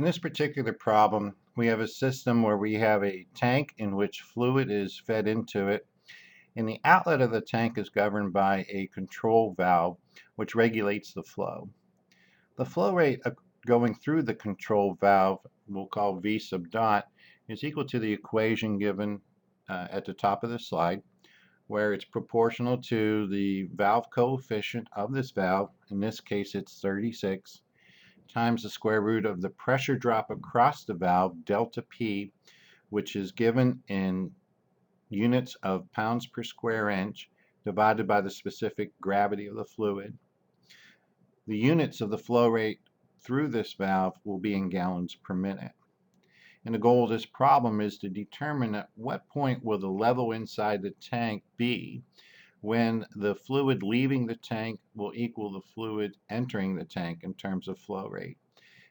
In this particular problem, we have a system where we have a tank in which fluid is fed into it, and the outlet of the tank is governed by a control valve which regulates the flow. The flow rate going through the control valve, we'll call V sub dot, is equal to the equation given at the top of the slide, where it's proportional to the valve coefficient of this valve. In this case, it's 36, times the square root of the pressure drop across the valve, delta P, which is given in units of pounds per square inch, divided by the specific gravity of the fluid. The units of the flow rate through this valve will be in gallons per minute. And the goal of this problem is to determine at what point will the level inside the tank be when the fluid leaving the tank will equal the fluid entering the tank in terms of flow rate.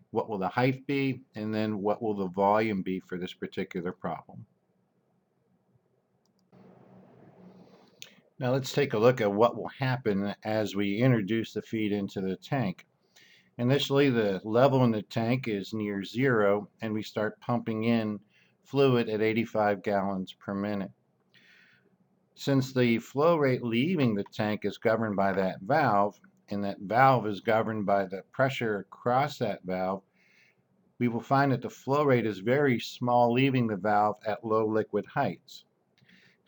What will the height be, and then what will the volume be for this particular problem. Now let's take a look at what will happen as we introduce the feed into the tank. Initially, the level in the tank is near zero, and we start pumping in fluid at 85 gallons per minute. Since the flow rate leaving the tank is governed by that valve, and that valve is governed by the pressure across that valve, we will find that the flow rate is very small leaving the valve at low liquid heights.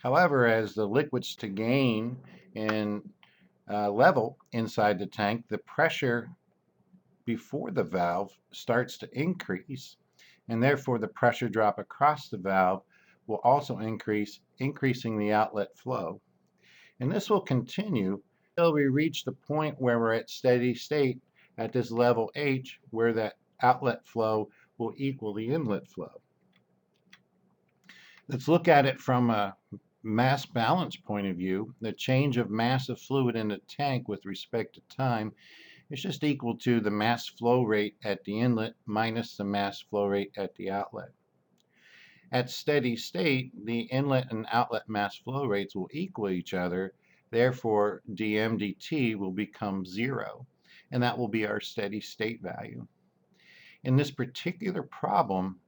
However, as the liquids to gain in level inside the tank, the pressure before the valve starts to increase, and therefore the pressure drop across the valve will also increase, increasing the outlet flow. And this will continue until we reach the point where we're at steady state at this level H, where that outlet flow will equal the inlet flow. Let's look at it from a mass balance point of view. The change of mass of fluid in the tank with respect to time is just equal to the mass flow rate at the inlet minus the mass flow rate at the outlet. At steady state, the inlet and outlet mass flow rates will equal each other. Therefore, dm dt will become zero, and that will be our steady state value. In this particular problem,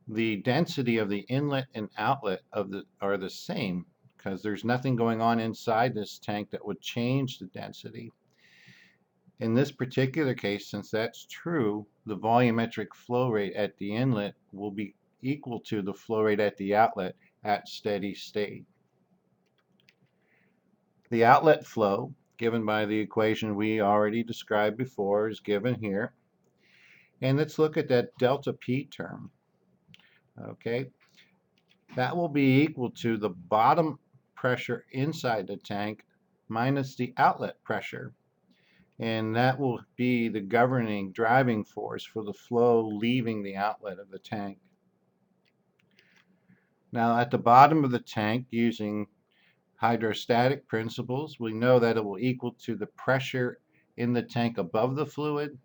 the density of the inlet and outlet are the same because there's nothing going on inside this tank that would change the density. In this particular case, since that's true, the volumetric flow rate at the inlet will be equal to the flow rate at the outlet at steady state. The outlet flow, given by the equation we already described before, is given here. And let's look at that delta P term. Okay, that will be equal to the bottom pressure inside the tank minus the outlet pressure. And that will be the governing driving force for the flow leaving the outlet of the tank. Now at the bottom of the tank, using hydrostatic principles, we know that it will equal to the pressure in the tank above the fluid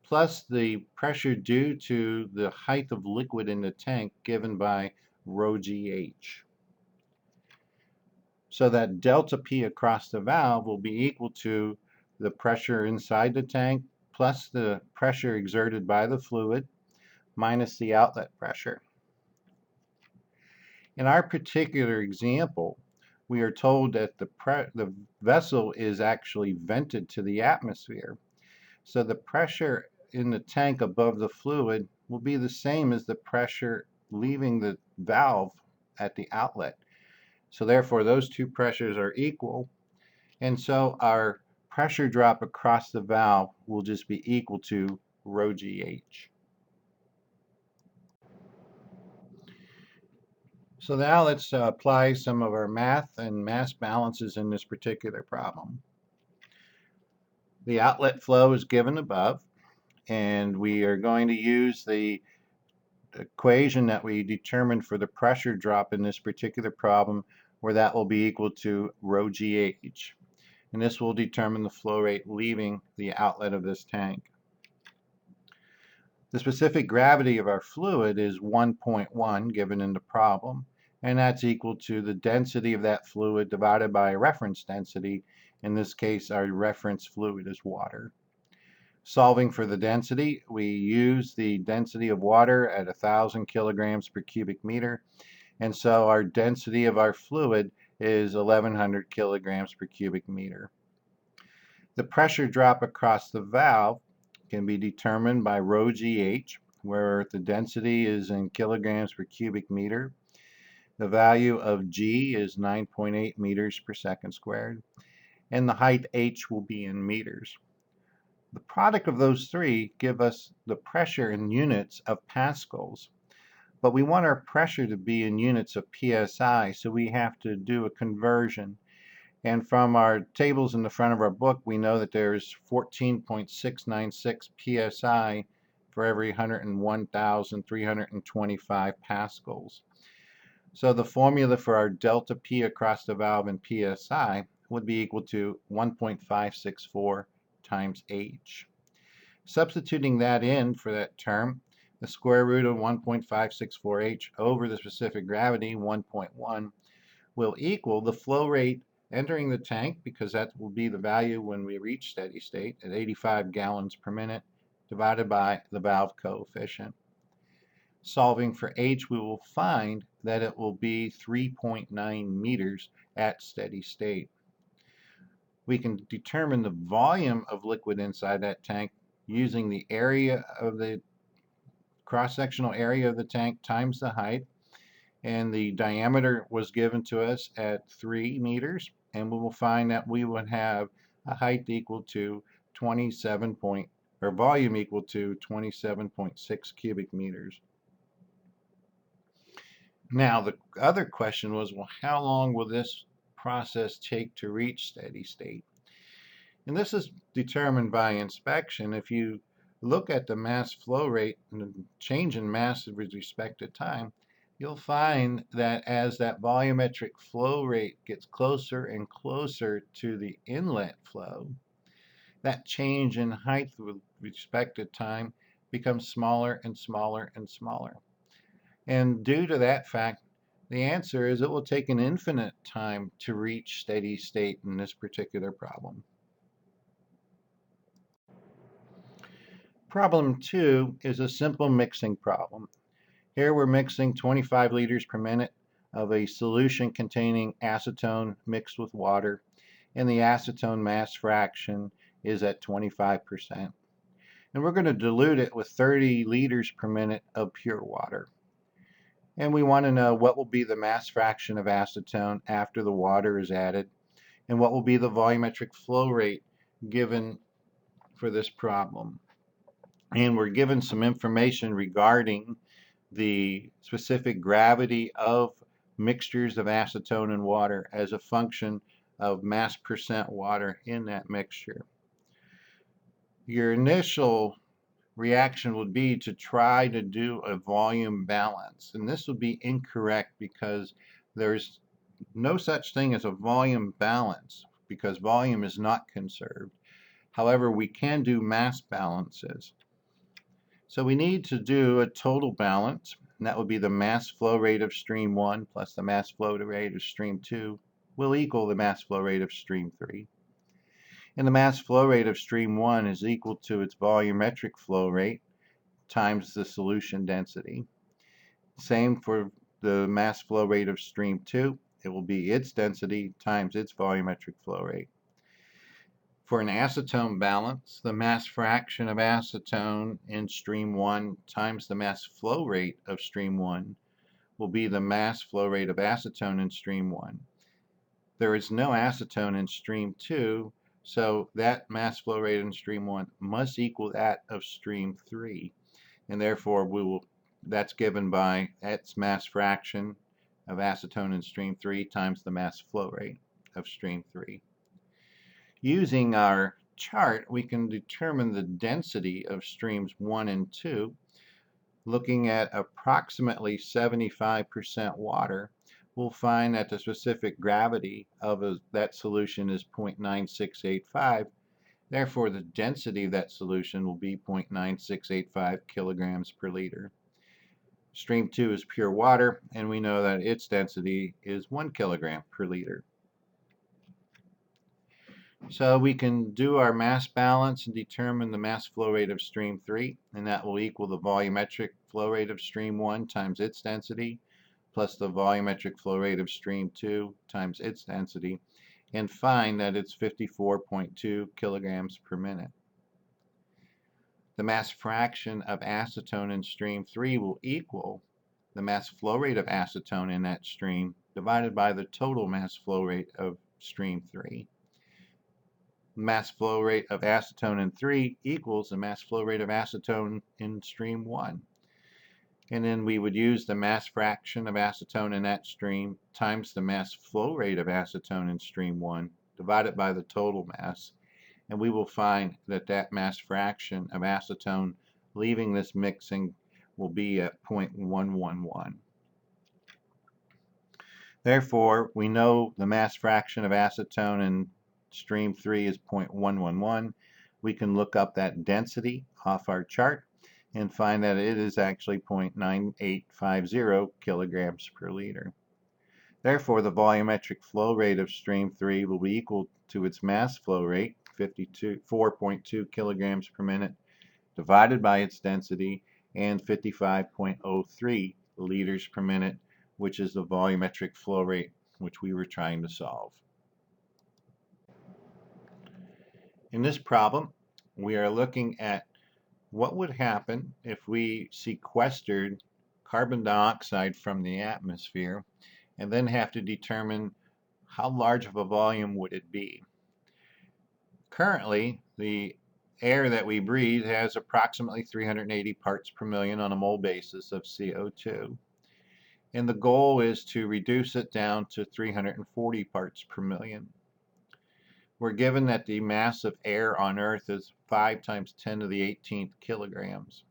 plus the pressure due to the height of liquid in the tank given by rho GH. So that delta P across the valve will be equal to the pressure inside the tank plus the pressure exerted by the fluid minus the outlet pressure. In our particular example, we are told that the vessel is actually vented to the atmosphere. So the pressure in the tank above the fluid will be the same as the pressure leaving the valve at the outlet. So therefore those two pressures are equal, and so our pressure drop across the valve will just be equal to rho GH. So now let's apply some of our math and mass balances in this particular problem. The outlet flow is given above, and we are going to use the equation that we determined for the pressure drop in this particular problem, where that will be equal to rho GH. And this will determine the flow rate leaving the outlet of this tank. The specific gravity of our fluid is 1.1 given in the problem, and that's equal to the density of that fluid divided by a reference density. In this case, our reference fluid is water. Solving for the density, we use the density of water at 1,000 kilograms per cubic meter, and so our density of our fluid is 1,100 kilograms per cubic meter. The pressure drop across the valve can be determined by rho GH, where the density is in kilograms per cubic meter. The value of G is 9.8 meters per second squared, and the height H will be in meters. The product of those three give us the pressure in units of pascals, but we want our pressure to be in units of PSI, so we have to do a conversion. And from our tables in the front of our book, we know that there's 14.696 PSI for every 101,325 pascals. So the formula for our delta P across the valve in PSI would be equal to 1.564 times H. Substituting that in for that term, the square root of 1.564H over the specific gravity, 1.1, will equal the flow rate entering the tank, because that will be the value when we reach steady state at 85 gallons per minute, divided by the valve coefficient. Solving for H, we will find that it will be 3.9 meters at steady state. We can determine the volume of liquid inside that tank using the area of the cross-sectional area of the tank times the height, and the diameter was given to us at 3 meters, and we will find that we would have a height equal to volume equal to 27.6 cubic meters. Now the other question was, well, how long will this process take to reach steady state? And this is determined by inspection. If you look at the mass flow rate and the change in mass with respect to time, you'll find that as that volumetric flow rate gets closer and closer to the inlet flow, that change in height with respect to time becomes smaller and smaller and smaller. And due to that fact, the answer is it will take an infinite time to reach steady state in this particular problem. Problem 2 is a simple mixing problem. Here we're mixing 25 liters per minute of a solution containing acetone mixed with water, and the acetone mass fraction is at 25%. And we're going to dilute it with 30 liters per minute of pure water. And we want to know what will be the mass fraction of acetone after the water is added, and what will be the volumetric flow rate given for this problem. And we're given some information regarding the specific gravity of mixtures of acetone and water as a function of mass percent water in that mixture. Your initial reaction would be to try to do a volume balance, and this would be incorrect because there's no such thing as a volume balance, because volume is not conserved. However, we can do mass balances. So we need to do a total balance, and that would be the mass flow rate of stream 1 plus the mass flow rate of stream 2 will equal the mass flow rate of stream 3. And the mass flow rate of stream 1 is equal to its volumetric flow rate times the solution density. Same for the mass flow rate of stream 2. It will be its density times its volumetric flow rate. For an acetone balance, the mass fraction of acetone in stream 1 times the mass flow rate of stream 1 will be the mass flow rate of acetone in stream 1. There is no acetone in stream 2, so that mass flow rate in stream 1 must equal that of stream 3. And therefore, that's given by its mass fraction of acetone in stream 3 times the mass flow rate of stream 3. Using our chart, we can determine the density of streams 1 and 2. Looking at approximately 75% water, we'll find that the specific gravity of that solution is 0.9685. Therefore, the density of that solution will be 0.9685 kilograms per liter. Stream 2 is pure water, and we know that its density is 1 kilogram per liter. So we can do our mass balance and determine the mass flow rate of stream 3, and that will equal the volumetric flow rate of stream 1 times its density, plus the volumetric flow rate of stream 2 times its density, and find that it's 54.2 kilograms per minute. The mass fraction of acetone in stream 3 will equal the mass flow rate of acetone in that stream divided by the total mass flow rate of stream 3. Mass flow rate of acetone in 3 equals the mass flow rate of acetone in stream 1. And then we would use the mass fraction of acetone in that stream times the mass flow rate of acetone in stream 1 divided by the total mass. And we will find that that mass fraction of acetone leaving this mixing will be at 0.111. Therefore, we know the mass fraction of acetone in stream 3 is 0.111. We can look up that density off our chart and find that it is actually 0.9850 kilograms per liter. Therefore, the volumetric flow rate of stream 3 will be equal to its mass flow rate, 4.2 kilograms per minute, divided by its density, and 55.03 liters per minute, which is the volumetric flow rate which we were trying to solve. In this problem, we are looking at what would happen if we sequestered carbon dioxide from the atmosphere and then have to determine how large of a volume would it be. Currently, the air that we breathe has approximately 380 parts per million on a mole basis of CO2. And the goal is to reduce it down to 340 parts per million. We're given that the mass of air on Earth is 5 times 10 to the 18th kilograms.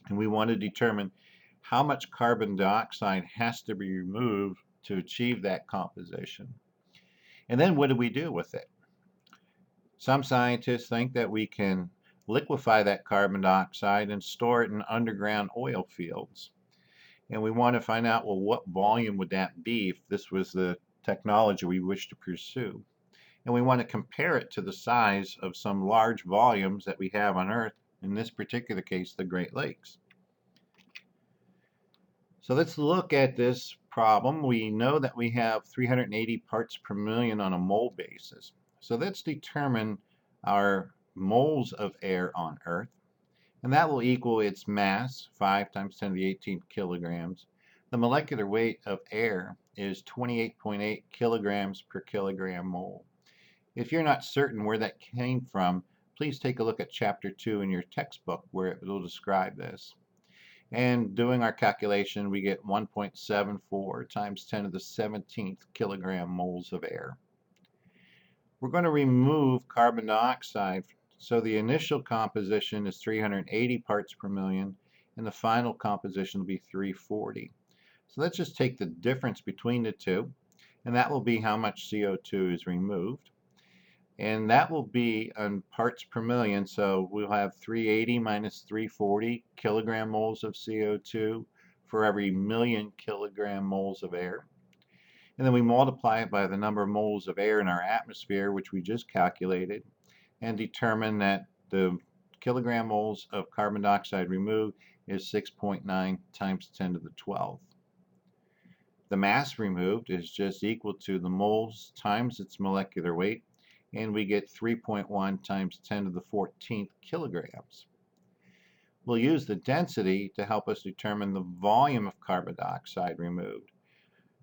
And we want to determine how much carbon dioxide has to be removed to achieve that composition. And then what do we do with it? Some scientists think that we can liquefy that carbon dioxide and store it in underground oil fields. And we want to find out, well, what volume would that be if this was the technology we wish to pursue? And we want to compare it to the size of some large volumes that we have on Earth, in this particular case, the Great Lakes. So let's look at this problem. We know that we have 380 parts per million on a mole basis. So let's determine our moles of air on Earth. And that will equal its mass, 5 times 10 to the 18th kilograms. The molecular weight of air is 28.8 kilograms per kilogram mole. If you're not certain where that came from, please take a look at Chapter 2 in your textbook where it will describe this. And doing our calculation, we get 1.74 times 10 to the 17th kilogram moles of air. We're going to remove carbon dioxide. So the initial composition is 380 parts per million, and the final composition will be 340. So let's just take the difference between the two, and that will be how much CO2 is removed. And that will be on parts per million, so we'll have 380 minus 340 kilogram moles of CO2 for every million kilogram moles of air. And then we multiply it by the number of moles of air in our atmosphere, which we just calculated, and determine that the kilogram moles of carbon dioxide removed is 6.9 times 10 to the 12th. The mass removed is just equal to the moles times its molecular weight, and we get 3.1 times 10 to the 14th kilograms. We'll use the density to help us determine the volume of carbon dioxide removed.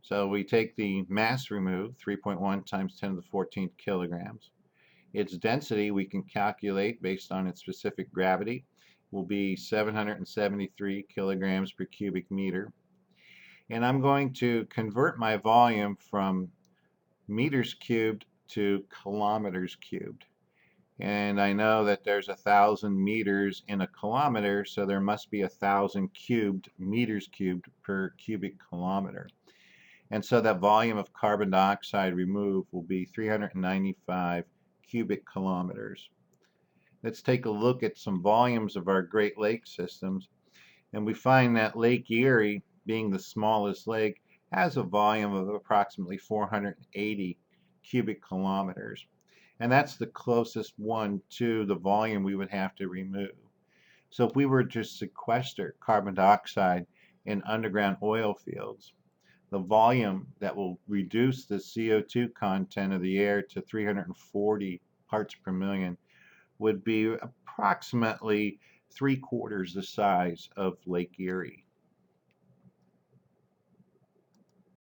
So we take the mass removed, 3.1 times 10 to the 14th kilograms. Its density we can calculate based on its specific gravity will be 773 kilograms per cubic meter. And I'm going to convert my volume from meters cubed to kilometers cubed. And I know that there's 1,000 meters in a kilometer, so there must be 1,000 meters cubed per cubic kilometer. And so that volume of carbon dioxide removed will be 395 cubic kilometers. Let's take a look at some volumes of our Great Lakes systems, and we find that Lake Erie, being the smallest lake, has a volume of approximately 480 cubic kilometers. And that's the closest one to the volume we would have to remove. So if we were to sequester carbon dioxide in underground oil fields, the volume that will reduce the CO2 content of the air to 340 parts per million would be approximately 3/4 the size of Lake Erie.